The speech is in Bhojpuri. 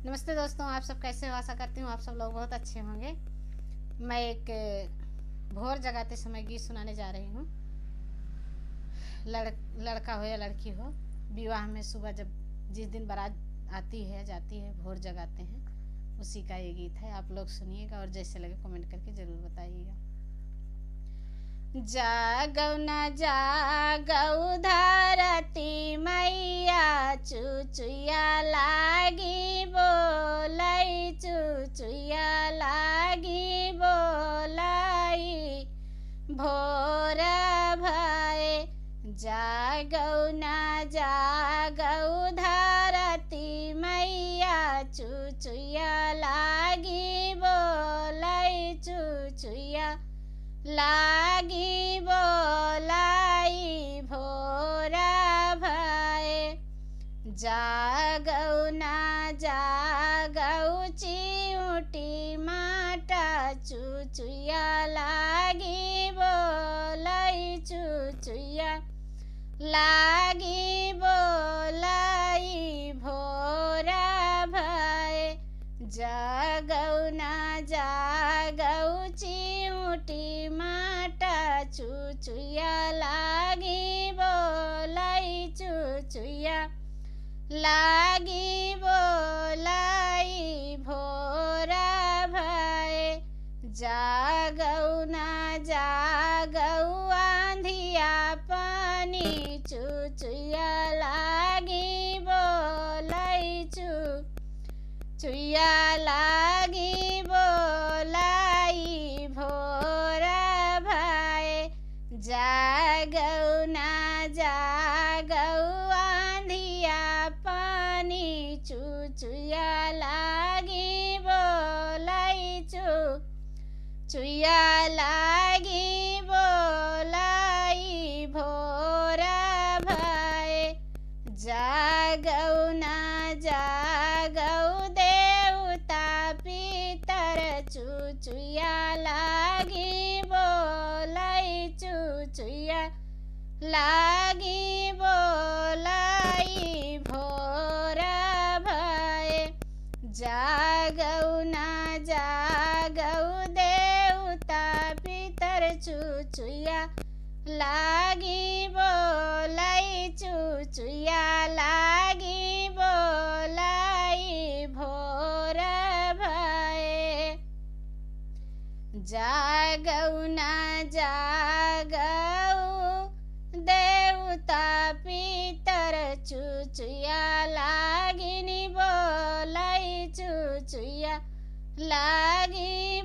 नमस्ते दोस्तों, आप सब कैसे हो? आशा करती हूँ आप सब लोग बहुत अच्छे होंगे। मैं एक भोर जगाते समय गीत सुनाने जा रही हूँ। लड़का हो या लड़की हो, विवाह में सुबह जब जिस दिन बारात आती है जाती है, भोर जगाते हैं, उसी का ये गीत है। आप लोग सुनिएगा और जैसे लगे कमेंट करके ज़रूर बताइएगा। जागौ न जागौ धरती मैया, चुचुया लागी बोलै, चुचुया लागी बोलै, भोर भए। जागौ न जागौ धरती मैया, चुचुया लागी बोलै, चुचुया लागी बोलाई, भोर भए। जागौ न जागौ चिउटी माटा, चुचुया लागी बोलै, चुचुया लागी बोलाई, भोर भए। जागौ न जागौ चिउटी माटा, चुचुया लागी बोलै, चुचुया लागी बोलाई, भोर भए। जागौ न जागौ आँधिया पानी, चुचुया लागी बोलै, चुचुया लागी बोलाई, भोर भए। जागौ न जागौ आँधिया पानी, चुचुया लागी बोलै, चुचुया लागी बोलाई, भोर भए। जागौ न जागौ देवता पितर, चुचुया लागी बोलै, चुचुया लागी बोलाई, भोर भए। जागौ न जागौ देवता पितर, चुचुया लागी बोलै, चुचुया लागी बोलाई, भोर भए। जागौ न जागौ देवता पितर, चुचुया लागी बोलै, चुचुया लागी